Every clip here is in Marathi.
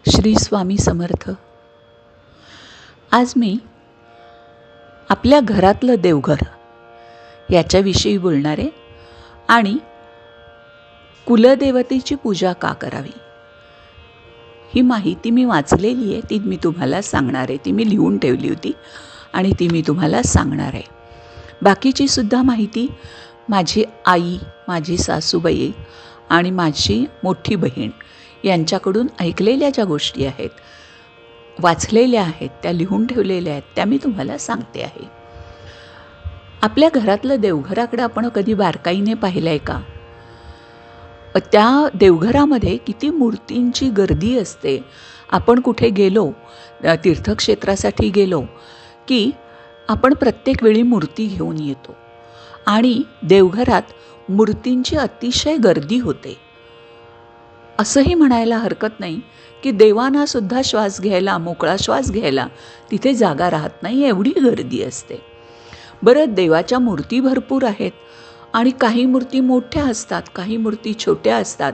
श्री स्वामी समर्थ. आज मी आपल्या घरातलं देवघर याच्याविषयी बोलणार आहे आणि कुलदेवतेची पूजा का करावी ही माहिती मी वाचलेली आहे, ती मी तुम्हाला सांगणार आहे. ती मी लिहून ठेवली होती आणि ती मी तुम्हाला सांगणार आहे. बाकीची सुद्धा माहिती माझी आई, माझी सासूबाई आणि माझी मोठी बहीण यांच्याकडून ऐकलेल्या ज्या गोष्टी आहेत, वाचलेल्या आहेत, त्या लिहून ठेवलेल्या आहेत, त्या मी तुम्हाला सांगते आहे. आपल्या घरातलं देवघराकडं आपण कधी बारकाईने पाहिलं आहे का? त्या देवघरामध्ये किती मूर्तींची गर्दी असते. आपण कुठे गेलो, तीर्थक्षेत्रासाठी गेलो की आपण प्रत्येक वेळी मूर्ती घेऊन येतो आणि देवघरात मूर्तींची अतिशय गर्दी होते. असंही म्हणायला हरकत नाही की देवांना सुद्धा श्वास घ्यायला, मोकळा श्वास घ्यायला तिथे जागा राहत नाही, एवढी गर्दी असते. बरं, देवाच्या मूर्ती भरपूर आहेत आणि काही मूर्ती मोठ्या असतात, काही मूर्ती छोट्या असतात.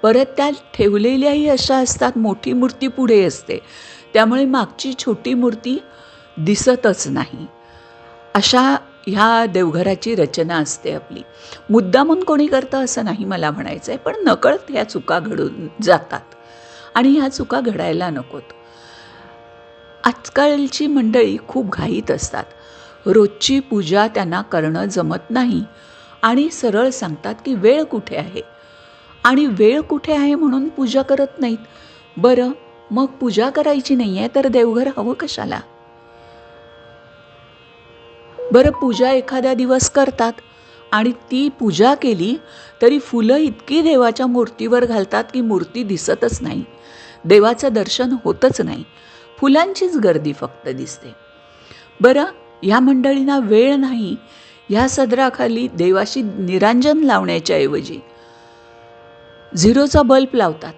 परत त्या ठेवलेल्याही अशा असतात, मोठी मूर्ती पुढे असते, त्यामुळे मागची छोटी मूर्ती दिसतच नाही. अशा ह्या देवघराची रचना असते आपली. मुद्दामून कोणी करतं असं नाही मला म्हणायचं आहे, पण नकळत ह्या चुका घडून जातात आणि ह्या चुका घडायला नकोत. आजकालची मंडळी खूप घाईत असतात. रोजची पूजा त्यांना करणं जमत नाही आणि सरळ सांगतात की वेळ कुठे आहे, आणि वेळ कुठे आहे म्हणून पूजा करत नाहीत. बरं, मग पूजा करायची नाही आहे तर देवघर हवं कशाला? बरं, पूजा एखादा दिवस करतात आणि ती पूजा केली तरी फुलं इतकी देवाच्या मूर्तीवर घालतात की मूर्ती दिसतच नाही, देवाचं दर्शन होतच नाही, फुलांचीच गर्दी फक्त दिसते. बरं, ह्या मंडळींना वेळ नाही, ह्या सदराखाली देवाशी निरांजन लावण्याच्या ऐवजी झिरोचा बल्ब लावतात.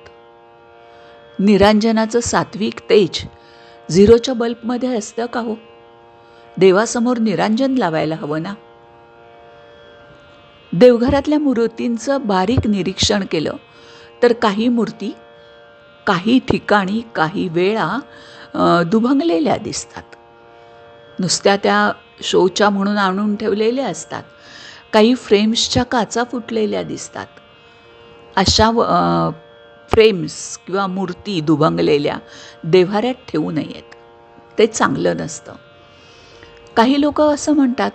निरांजनाचं सात्विक तेज झिरोच्या बल्बमध्ये असतं का हो? देवासमोर निरांजन लावायला हवं ना. देवघरातल्या मूर्तींचं बारीक निरीक्षण केलं तर काही मूर्ती काही ठिकाणी काही वेळा दुभंगलेल्या दिसतात. नुसत्या त्या शोच्या म्हणून आणून ठेवलेल्या असतात. काही फ्रेम्सच्या काचा फुटलेल्या दिसतात. अशा फ्रेम्स किंवा मूर्ती दुभंगलेल्या देव्हाऱ्यात ठेवू नयेत, ते चांगलं नसतं. काही लोक असं म्हणतात,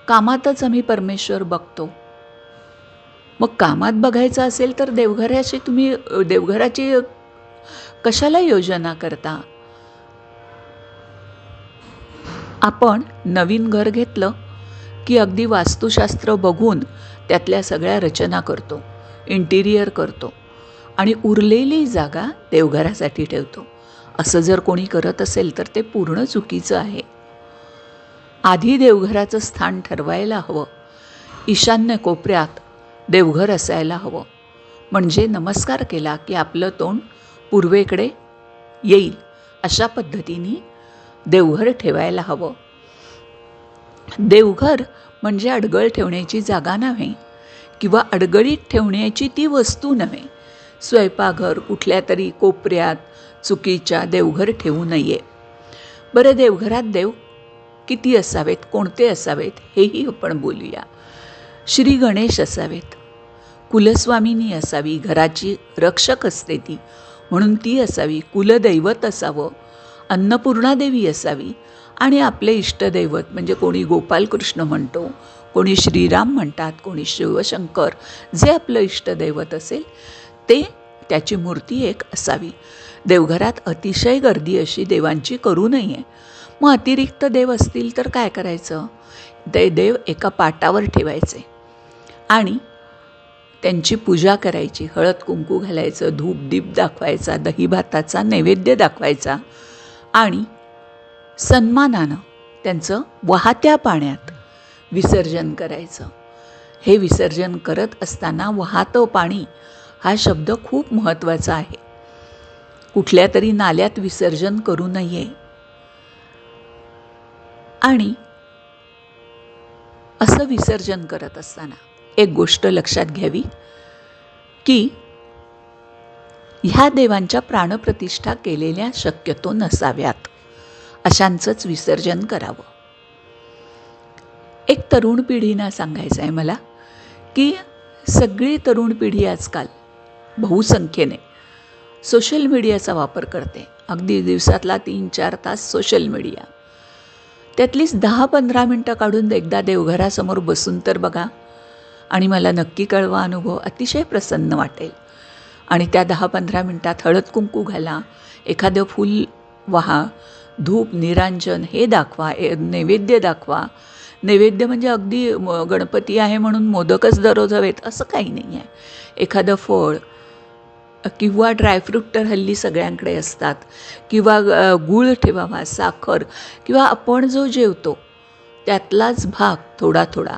कामातच आम्ही परमेश्वर बघतो. मग कामात बघायचं असेल तर तुम्ही देवघराची कशाला योजना करता? आपण नवीन घर घेतलं की अगदी वास्तुशास्त्र बघून त्यातल्या सगळ्या रचना करतो, इंटिरियर करतो आणि उरलेली जागा देवघरासाठी ठेवतो. असं जर कोणी करत असेल तर ते पूर्ण चुकीचं आहे. आधी देवघराचं स्थान ठरवायला हवं. ईशान्य कोपऱ्यात देवघर असायला हवं, म्हणजे नमस्कार केला की आपलं तोंड पूर्वेकडे येईल अशा पद्धतीने देवघर ठेवायला हवं. देवघर म्हणजे अडगळ ठेवण्याची जागा नव्हे किंवा अडगळीत ठेवण्याची ती वस्तू नव्हे. स्वयंपाकघर कुठल्या तरी कोपऱ्यात चुकीच्या देवघर ठेवू नये. बरं, देवघरात देव किती असावेत, कोणते असावेत हेही आपण बोलूया. श्री गणेश असावेत, कुलस्वामिनी असावी, घराची रक्षक असते ती म्हणून ती असावी, कुलदैवत असावं, अन्नपूर्णादेवी असावी आणि आपले इष्टदैवत म्हणजे कोणी गोपालकृष्ण म्हणतो, कोणी श्रीराम म्हणतात, कोणी शिवशंकर, जे आपलं इष्टदैवत असेल ते त्याची मूर्ती एक असावी. देवघरात अतिशय गर्दी अशी देवांची करू नये. मग अतिरिक्त देव असतील तर काय करायचं? ते देव एका पाटावर ठेवायचे आणि त्यांची पूजा करायची, हळद कुंकू घालायचं, धूप दीप दाखवायचा, दही भाताचा नैवेद्य दाखवायचा आणि सन्मानानं त्यांचं वाहत्या पाण्यात विसर्जन करायचं. हे विसर्जन करत असताना वाहतं पाणी हा शब्द खूप महत्त्वाचा आहे. कुठल्या तरी नाल्यात विसर्जन करू नये. आणि असं विसर्जन करत असताना एक गोष्ट लक्षात घ्यावी की ह्या देवांच्या प्राणप्रतिष्ठा केलेल्या शक्यतो नसाव्यात, अशांचंच विसर्जन करावं. एक तरुण पिढीना सांगायचं आहे मला की सगळी तरुण पिढी आजकाल बहुसंख्येने सोशल मीडियाचा वापर करते. अगदी दिवसातला 3-4 तास सोशल मीडिया. त्यातलीच 10-15 मिनटं काढून एकदा देवघरासमोर बसून तर बघा आणि मला नक्की कळवा. अनुभव अतिशय प्रसन्न वाटेल. आणि त्या 10-15 मिनटात हळद कुंकू घाला, एखादं फूल वाहा, धूप निरांजन हे दाखवा, नैवेद्य दाखवा. नैवेद्य म्हणजे अगदी गणपती आहे म्हणून मोदकच दररोज हवेत असं काही नाही आहे. एखादं फळ किंवा ड्रायफ्रूट तर हल्ली सगळ्यांकडे असतात, किंवा गूळ ठेवावा, साखर, किंवा आपण जो जेवतो त्यातलाच भाग थोडा थोडा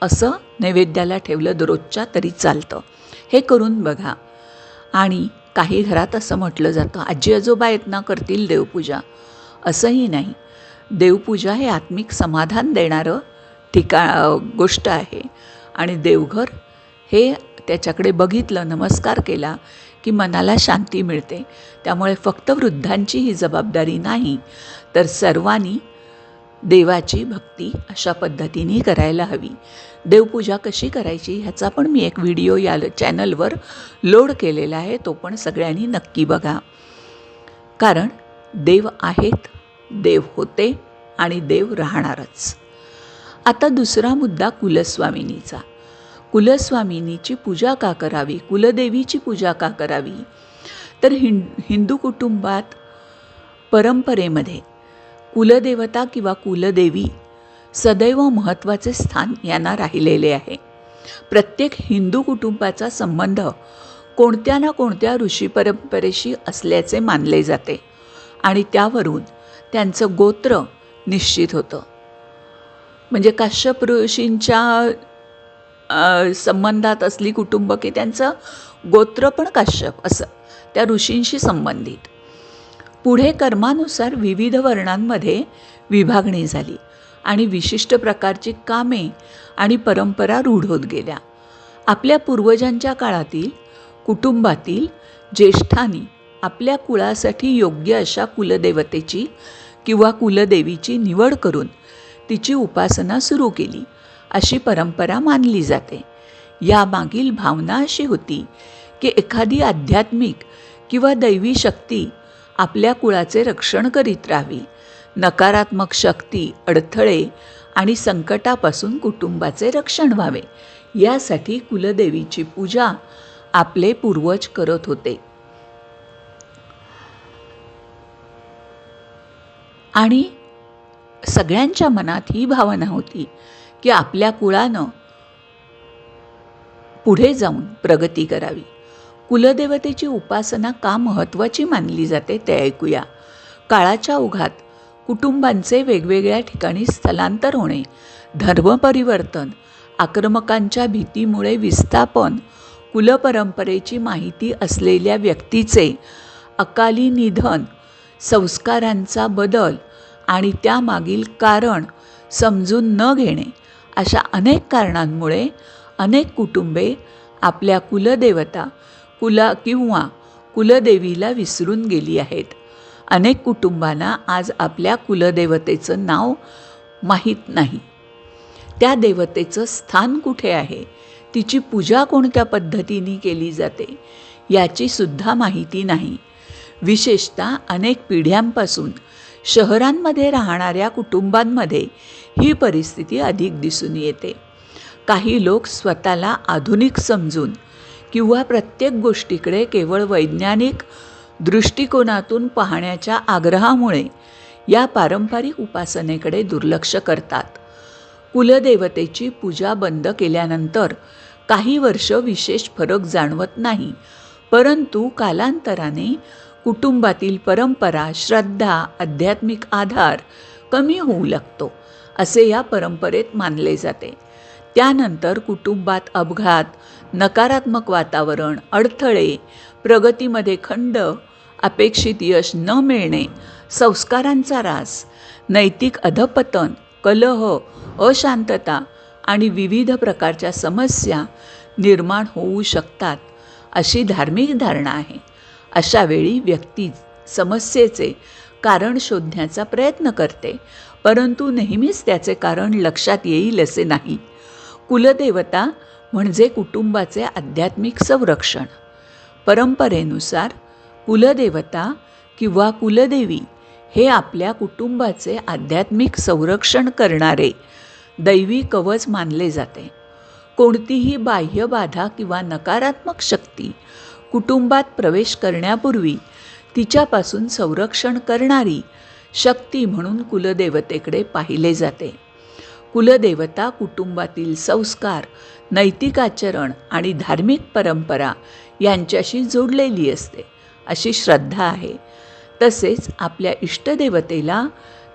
असं नैवेद्याला ठेवलं दररोजच्या तरी चालतं. हे करून बघा. आणि काही घरात असं म्हटलं जातं आजी आजोबा आहेत ना करतील देवपूजा. असंही नाही. देवपूजा हे आत्मिक समाधान देणारं गोष्ट आहे. आणि देवघर हे त्याच्याकडे बघितलं, नमस्कार केला की मनाला शांती मिळते. त्यामुळे फक्त वृद्धांची ही जबाबदारी नाही, तर सर्वांनी देवाची भक्ती अशा पद्धतीने करायला हवी. देवपूजा कशी करायची ह्याचा पण मी एक व्हिडिओ या चॅनलवर लोड केलेला आहे. तो पण सगळ्यांनी नक्की बघा. कारण देव आहेत, देव होते आणि देव राहणारच. आता दुसरा मुद्दा कुलस्वामिनीचा. कुलस्वामिनीची पूजा का करावी, कुलदेवीची पूजा का करावी? तर हिंदू कुटुंबात परंपरेमध्ये कुलदेवता किंवा कुलदेवी सदैव महत्त्वाचे स्थान यांना राहिलेले आहे. प्रत्येक हिंदू कुटुंबाचा संबंध कोणत्या ना कोणत्या ऋषी परंपरेशी असल्याचे मानले जाते आणि त्यावरून त्यांचं गोत्र निश्चित होतं. म्हणजे काश्यप ऋषींच्या संबंधात असली कुटुंब की त्यांचं गोत्र पण काश्यप असं त्या ऋषींशी संबंधित. पुढे कर्मानुसार विविध वर्णांमध्ये विभागणी झाली आणि विशिष्ट प्रकारची कामे आणि परंपरा रूढ होत गेल्या. आपल्या पूर्वजांच्या काळातील कुटुंबातील ज्येष्ठांनी आपल्या कुळासाठी योग्य अशा कुलदेवतेची किंवा कुलदेवीची निवड करून तिची उपासना सुरू केली अशी परंपरा मानली जाते. यामागील भावना अशी होती की एखादी आध्यात्मिक किंवा दैवी शक्ती आपल्या कुळाचे रक्षण करीत राहावी. नकारात्मक शक्ती, अडथळे आणि संकटापासून कुटुंबाचे रक्षण व्हावे यासाठी कुलदेवीची पूजा आपले पूर्वज करत होते. आणि सगळ्यांच्या मनात ही भावना होती की आपल्या कुळानं पुढे जाऊन प्रगती करावी. कुलदेवतेची उपासना का महत्त्वाची मानली जाते ते ऐकूया. काळाच्या ओघात कुटुंबांचे वेगवेगळ्या ठिकाणी स्थलांतर होणे, धर्मपरिवर्तन, आक्रमकांच्या भीतीमुळे विस्थापन, कुलपरंपरेची माहिती असलेल्या व्यक्तीचे अकाली निधन, संस्कारांचा बदल आणि त्यामागील कारण समजून न घेणे अशा अनेक कारणांमुळे अनेक कुटुंबे आपल्या कुलदेवता किंवा कुलदेवीला विसरून गेली आहेत. अनेक कुटुंबांना आज आपल्या कुलदेवतेचं नाव माहीत नाही. त्या देवतेचं स्थान कुठे आहे, तिची पूजा कोणत्या पद्धतीने केली जाते याची सुद्धा माहिती नाही. विशेषतः अनेक पिढ्यांपासून शहरांमध्ये राहणाऱ्या कुटुंबांमध्ये ही परिस्थिती अधिक दिसून येते. काही लोक स्वतःला आधुनिक समजून किंवा प्रत्येक गोष्टीकडे केवळ वैज्ञानिक दृष्टिकोनातून पाहण्याच्या आग्रहामुळे या पारंपरिक उपासनेकडे दुर्लक्ष करतात. कुलदेवतेची पूजा बंद केल्यानंतर काही वर्ष विशेष फरक जाणवत नाही, परंतु कालांतराने कुटुंबातील परंपरा, श्रद्धा, आध्यात्मिक आधार कमी होऊ लागतो असे या परंपरेत मानले जाते. त्यानंतर कुटुंबात अपघात, नकारात्मक वातावरण, अडथळे, प्रगतीमध्ये खंड, अपेक्षित यश न मिळणे, संस्कारांचा ऱ्हास, नैतिक अधपतन, कलह, अशांतता आणि विविध प्रकारच्या समस्या निर्माण होऊ शकतात अशी धार्मिक धारणा आहे. अशा वेळी व्यक्ती समस्येचे कारण शोधण्याचा प्रयत्न करते, परंतु नेहमीच त्याचे कारण लक्षात येईल असे नाही. कुलदेवता म्हणजे कुटुंबाचे आध्यात्मिक संरक्षण. परंपरेनुसार कुलदेवता किंवा कुलदेवी हे आपल्या कुटुंबाचे आध्यात्मिक संरक्षण करणारे दैवी कवच मानले जाते. कोणतीही बाह्य बाधा किंवा नकारात्मक शक्ती कुटुंबात प्रवेश करण्यापूर्वी तिच्यापासून संरक्षण करणारी शक्ती म्हणून कुलदेवतेकडे पाहिले जाते. कुलदेवता कुटुंबातील संस्कार, नैतिक आचरण आणि धार्मिक परंपरा यांच्याशी जोडलेली असते अशी श्रद्धा आहे. तसेच आपल्या इष्टदेवतेला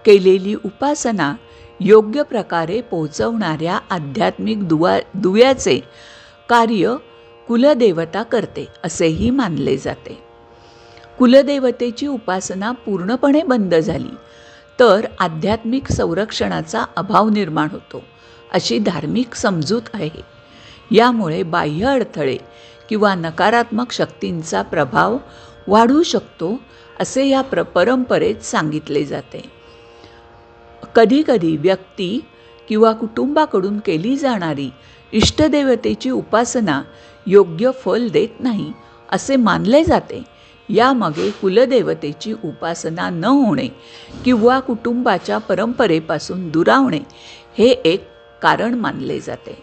केलेली उपासना योग्य प्रकारे पोहोचवणाऱ्या आध्यात्मिक दुव्याचे कार्य कुलदेवता करते असेही मानले जाते. कुलदेवतेची उपासना पूर्णपणे बंद झाली तर आध्यात्मिक संरक्षणाचा अभाव निर्माण होतो अशी धार्मिक समजूत आहे. यामुळे बाह्य अडथळे किंवा नकारात्मक शक्तींचा प्रभाव वाढू शकतो असे या परंपरेत सांगितले जाते. कधीकधी व्यक्ती किंवा कुटुंबाकडून केली जाणारी इष्टदेवतेची उपासना योग्य फल देत नाही असे मानले जाते. यामागे कुलदेवतेची उपासना न होणे किंवा कुटुंबाच्या परंपरेपासून दुरावणे हे एक कारण मानले जाते.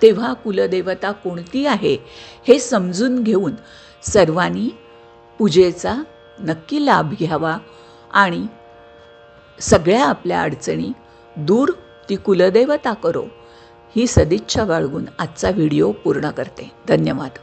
तेव्हा कुलदेवता कोणती आहे हे समजून घेऊन सर्वांनी पूजेचा नक्की लाभ घ्यावा आणि सगळ्या आपल्या अडचणी दूर ती कुलदेवता करो ही सदिच्छा बाळगून आजचा व्हिडिओ पूर्ण करते. धन्यवाद.